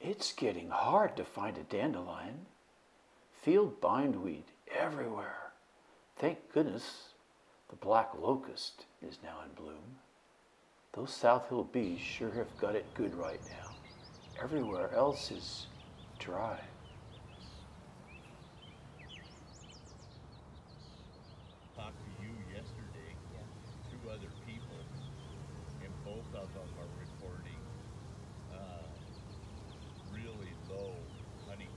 It's getting hard to find a dandelion. Field bindweed everywhere. Thank goodness the black locust is now in bloom. Those South Hill bees sure have got it good right now. Everywhere else is dry. Talked to you yesterday, two other people, and both of them are reporting really low honey.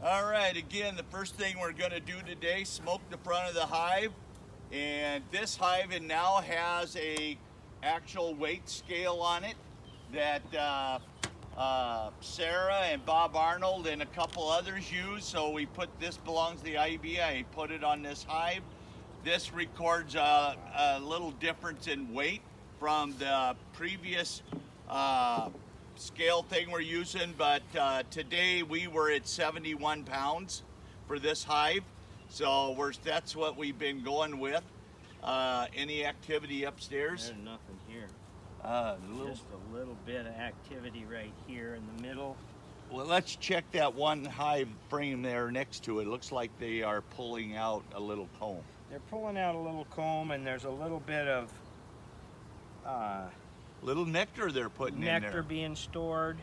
All right, again, the first thing we're going to do today, smoke the front of the hive. And this hive now has a actual weight scale on it that Sarah and Bob Arnold and a couple others use. So we put, this belongs to the IEBA, put it on this hive. This records a little difference in weight from the previous scale thing we're using, but today we were at 71 pounds for this hive. So that's what we've been going with. Any activity upstairs? There's nothing here. Just a little bit of activity right here in the middle. Well, let's check that one hive frame there next to it. It looks like they are pulling out a little comb. They're pulling out a little comb, and there's a little bit of little nectar they're putting in there. Nectar being stored.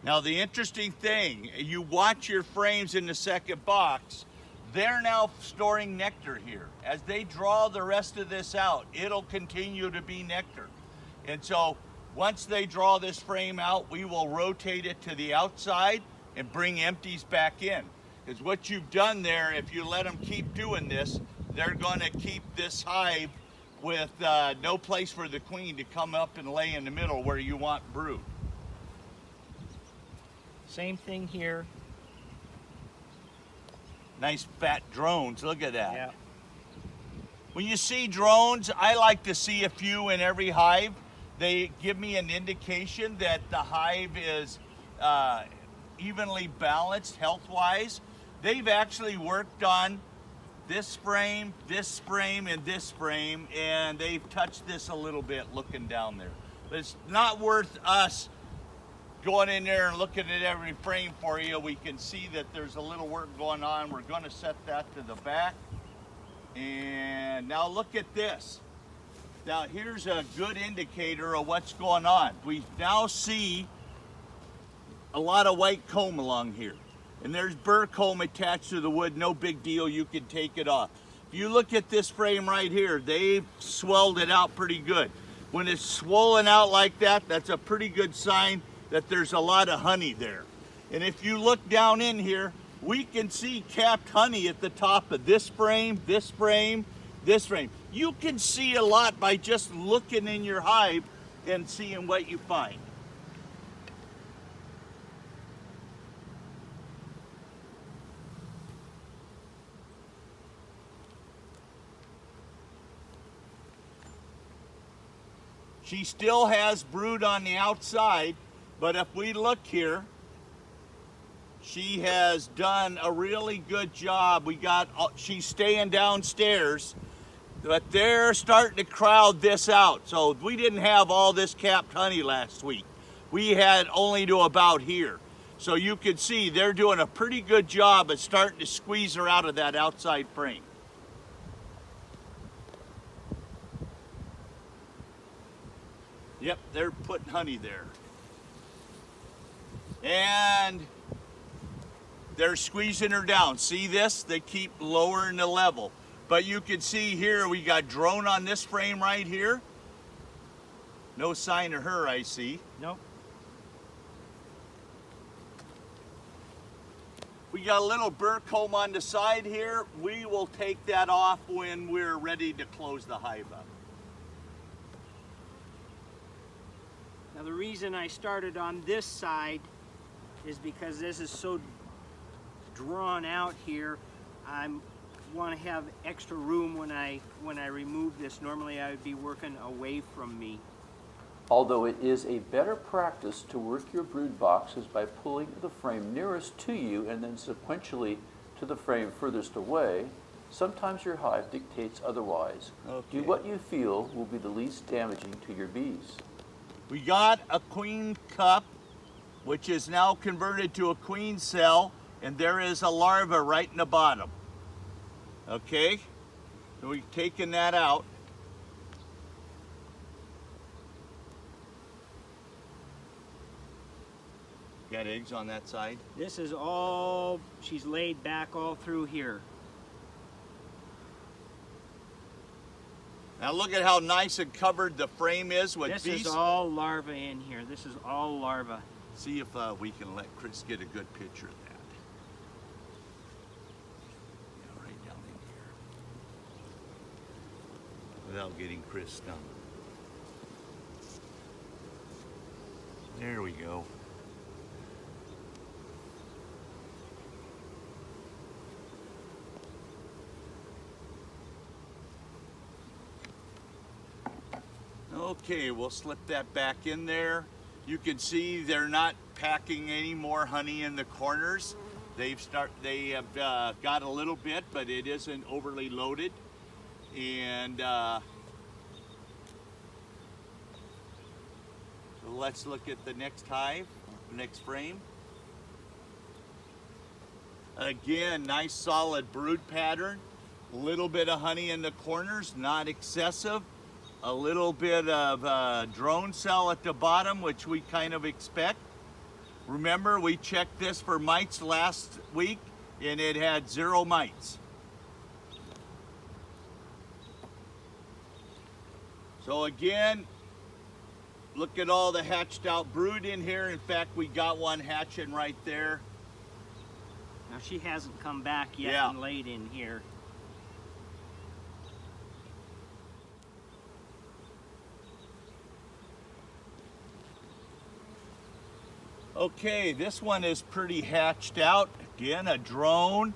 Now the interesting thing, you watch your frames in the second box, they're now storing nectar here. As they draw the rest of this out, it'll continue to be nectar. And so once they draw this frame out, we will rotate it to the outside and bring empties back in. Because what you've done there, if you let them keep doing this, they're gonna keep this hive with no place for the queen to come up and lay in the middle where you want brood. Same thing here. Nice fat drones, look at that. Yeah. When you see drones, I like to see a few in every hive. They give me an indication that the hive is evenly balanced health-wise. They've actually worked on this frame, and this frame, and they've touched this a little bit looking down there. But it's not worth us going in there and looking at every frame for you. We can see that there's a little work going on. We're going to set that to the back. And now look at this. Now here's a good indicator of what's going on. We now see a lot of white comb along here. And there's burr comb attached to the wood, no big deal, you can take it off. If you look at this frame right here, they've swelled it out pretty good. When it's swollen out like that, that's a pretty good sign that there's a lot of honey there. And if you look down in here, we can see capped honey at the top of this frame, this frame, this frame. You can see a lot by just looking in your hive and seeing what you find. She still has brood on the outside, but if we look here, she has done a really good job. She's staying downstairs, but they're starting to crowd this out. So we didn't have all this capped honey last week. We had only to about here. So you can see they're doing a pretty good job at starting to squeeze her out of that outside frame. Yep, they're putting honey there. And they're squeezing her down. See this? They keep lowering the level. But you can see here, we got drone on this frame right here. No sign of her, I see. Nope. We got a little burr comb on the side here. We will take that off when we're ready to close the hive up. Now the reason I started on this side is because this is so drawn out here. I want to have extra room when I remove this. Normally I would be working away from me. Although it is a better practice to work your brood boxes by pulling the frame nearest to you and then sequentially to the frame furthest away, sometimes your hive dictates otherwise. Okay. Do what you feel will be the least damaging to your bees. We got a queen cup, which is now converted to a queen cell, and there is a larva right in the bottom. Okay, so we've taken that out. Got eggs on that side? This is all, she's laid back all through here. Now look at how nice and covered the frame is with This bees. is all larva in here. This is all larva. See if we can let Chris get a good picture of that. Yeah, right down in here. Without getting Chris stung. There we go. Okay, we'll slip that back in there. You can see they're not packing any more honey in the corners. They have got a little bit, but it isn't overly loaded. And so let's look at the next hive, next frame. Again, nice solid brood pattern. A little bit of honey in the corners, not excessive. A little bit of drone cell at the bottom, which we kind of expect. Remember, we checked this for mites last week, and it had 0 mites. So again, look at all the hatched out brood in here. In fact, we got one hatching right there. Now she hasn't come back yet Yeah. and laid in here. Okay, this one is pretty hatched out. Again, a drone.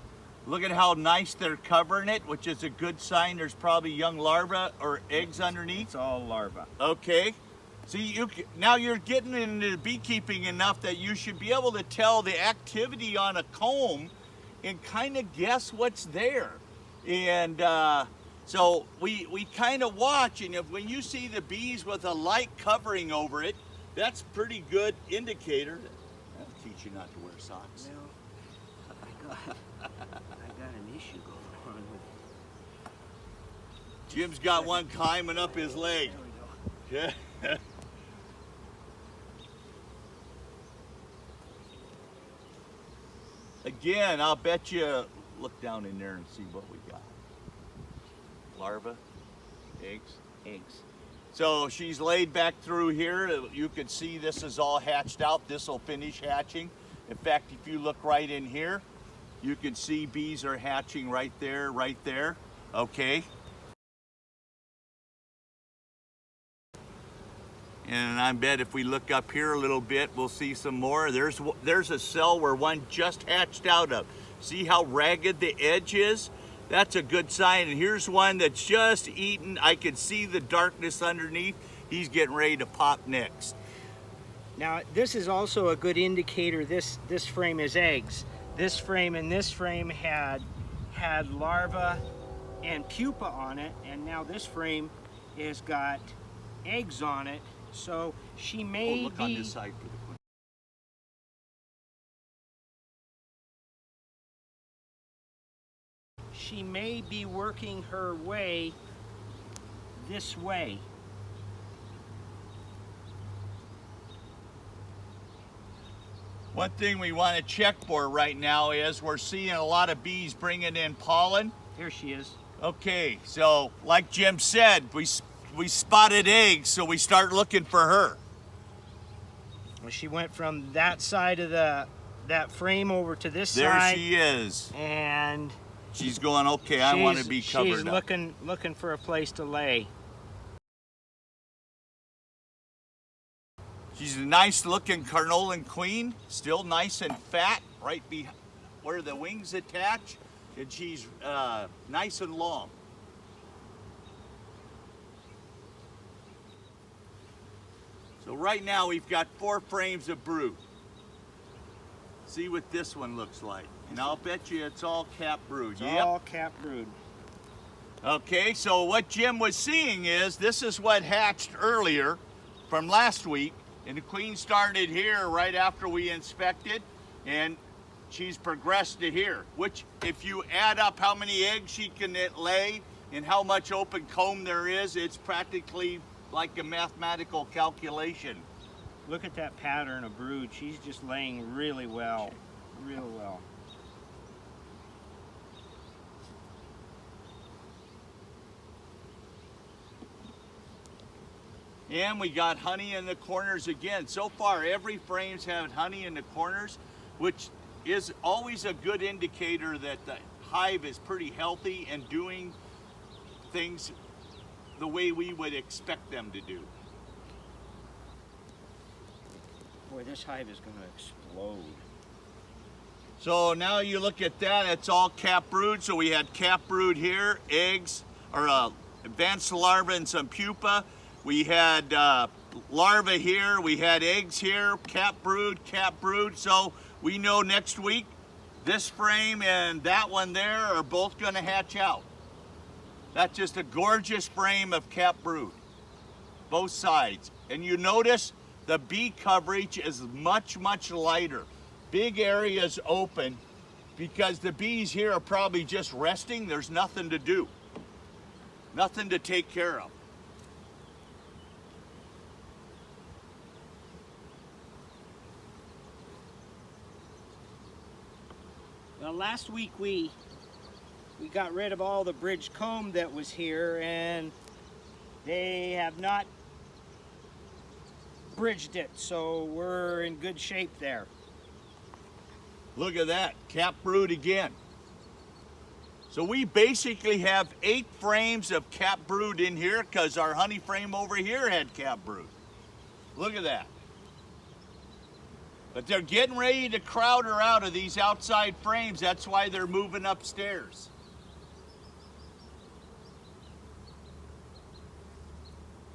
Look at how nice they're covering it, which is a good sign there's probably young larvae or eggs underneath. It's all larva. Okay. See, now you're getting into beekeeping enough that you should be able to tell the activity on a comb and kind of guess what's there. And so we kind of watch, and when you see the bees with a light covering over it, that's a pretty good indicator. That'll teach you not to wear socks. Well, I got an issue going on with Jim's got one climbing up his leg. There we go. Yeah. Again, I'll bet you, look down in there and see what we got. Larva, eggs. Eggs. So she's laid back through here. You can see this is all hatched out. This will finish hatching. In fact, if you look right in here, you can see bees are hatching right there, okay? And I bet if we look up here a little bit, we'll see some more. There's a cell where one just hatched out of. See how ragged the edge is? That's a good sign. And here's one that's just eaten. I can see the darkness underneath. He's getting ready to pop next. Now this is also a good indicator. This frame is eggs. This frame and this frame had larva and pupa on it, and now this frame has got eggs on it. So she may look on this side for the queen. She may be working her way this way. One thing we want to check for right now is we're seeing a lot of bees bringing in pollen. Here she is. Okay, so like Jim said, we spotted eggs, so we start looking for her. Well, she went from that side of that frame over to this There side. she is. And She's going, okay, I want to be covered she's up. looking for a place to lay. She's a nice looking carniolan queen, still nice and fat, right where the wings attach, and she's nice and long. So right now we've got 4 frames of brood. See what this one looks like. And I'll bet you it's all cap brood. It's all cap brood. Okay, so what Jim was seeing is this is what hatched earlier from last week, and the queen started here right after we inspected, and she's progressed to here, which if you add up how many eggs she can lay and how much open comb there is, it's practically like a mathematical calculation. Look at that pattern of brood. She's just laying really well, real well. And we got honey in the corners again. So far, every frame's had honey in the corners, which is always a good indicator that the hive is pretty healthy and doing things the way we would expect them to do. Boy, this hive is going to explode. So now you look at that, it's all cap brood. So we had cap brood here, eggs, or advanced larva and some pupa. We had larvae here, we had eggs here, cap brood. So we know next week this frame and that one there are both going to hatch out. That's just a gorgeous frame of cap brood, both sides. And you notice the bee coverage is much, much lighter. Big areas open because the bees here are probably just resting. There's nothing to do, nothing to take care of. Well, last week we got rid of all the bridge comb that was here, and they have not bridged it, so we're in good shape there. Look at that, cap brood again. So we basically have 8 frames of cap brood in here because our honey frame over here had cap brood. Look at that. But they're getting ready to crowd her out of these outside frames. That's why they're moving upstairs.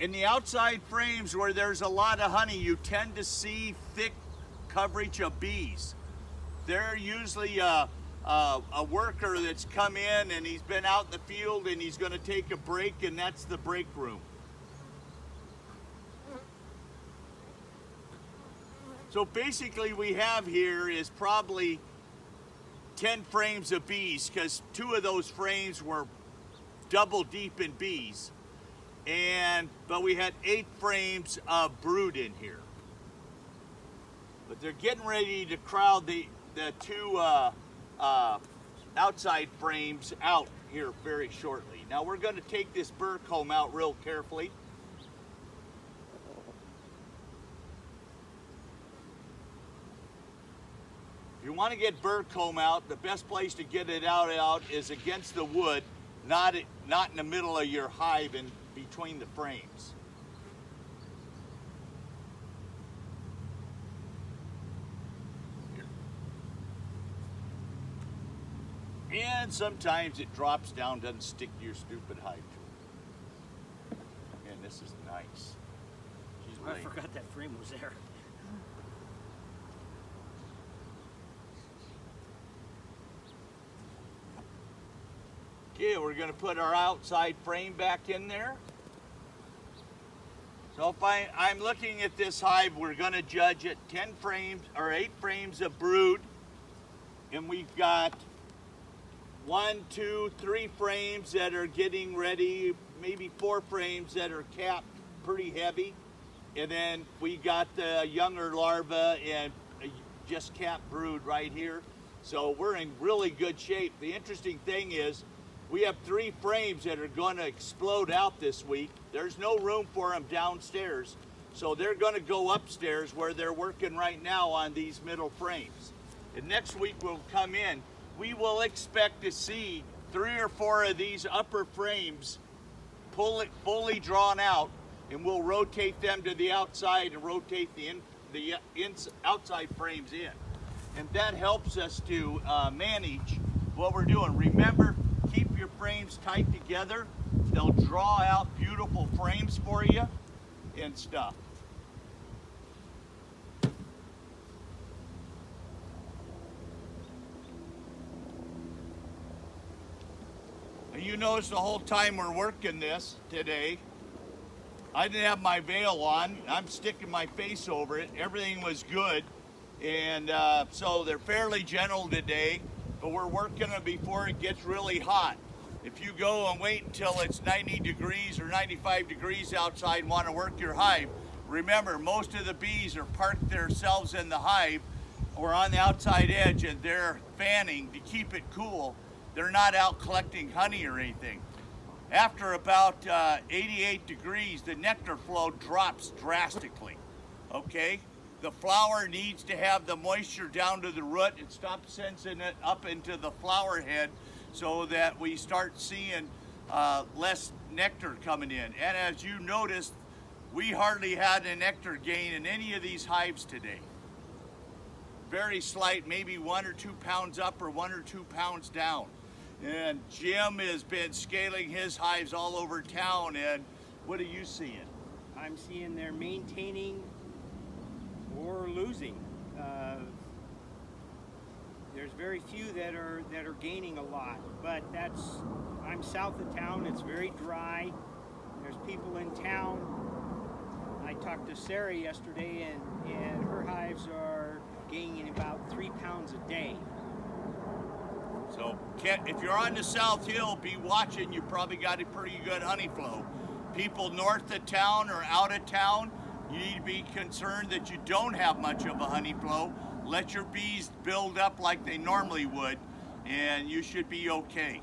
In the outside frames where there's a lot of honey, you tend to see thick coverage of bees. They're usually a worker that's come in and he's been out in the field and he's going to take a break, and that's the break room. So basically we have here is probably 10 frames of bees, because 2 of those frames were double deep in bees. But we had 8 frames of brood in here. But they're getting ready to crowd the 2 outside frames out here very shortly. Now we're going to take this burr comb out real carefully. If you want to get burr comb out, the best place to get it out is against the wood, not in the middle of your hive and between the frames. Here. And sometimes it drops down, doesn't stick to your stupid hive tool. And this is nice. I forgot that frame was there. Okay, we're going to put our outside frame back in there. So if I'm looking at this hive, we're going to judge it 10 frames or 8 frames of brood. And we've got 1, 2, 3 frames that are getting ready, maybe 4 frames that are capped pretty heavy. And then we got the younger larva and just capped brood right here. So we're in really good shape. The interesting thing is, we have 3 frames that are going to explode out this week. There's no room for them downstairs. So they're going to go upstairs where they're working right now on these middle frames. And next week we'll come in. We will expect to see 3 or 4 of these upper frames fully drawn out, and we'll rotate them to the outside and rotate the outside frames in. And that helps us to manage what we're doing. Remember, keep your frames tight together. They'll draw out beautiful frames for you and stuff. And you notice the whole time we're working this today, I didn't have my veil on. I'm sticking my face over it. Everything was good. And so they're fairly gentle today, but we're working them before it gets really hot. If you go and wait until it's 90 degrees or 95 degrees outside and want to work your hive, remember, most of the bees are parked themselves in the hive or on the outside edge, and they're fanning to keep it cool. They're not out collecting honey or anything. After about 88 degrees, the nectar flow drops drastically, okay? The flower needs to have the moisture down to the root and stop sensing it up into the flower head so that we start seeing less nectar coming in. And as you noticed, we hardly had a nectar gain in any of these hives today. Very slight, maybe 1 or 2 pounds up or 1 or 2 pounds down. And Jim has been scaling his hives all over town, and what are you seeing? I'm seeing they're maintaining or losing. There's very few that are gaining a lot, but I'm south of town. It's very dry. There's people in town. I talked to Sarah yesterday, and her hives are gaining about 3 pounds a day. So if you're on the South Hill, be watching. You probably got a pretty good honey flow. People north of town or out of town, you need to be concerned that you don't have much of a honey flow. Let your bees build up like they normally would, and you should be okay.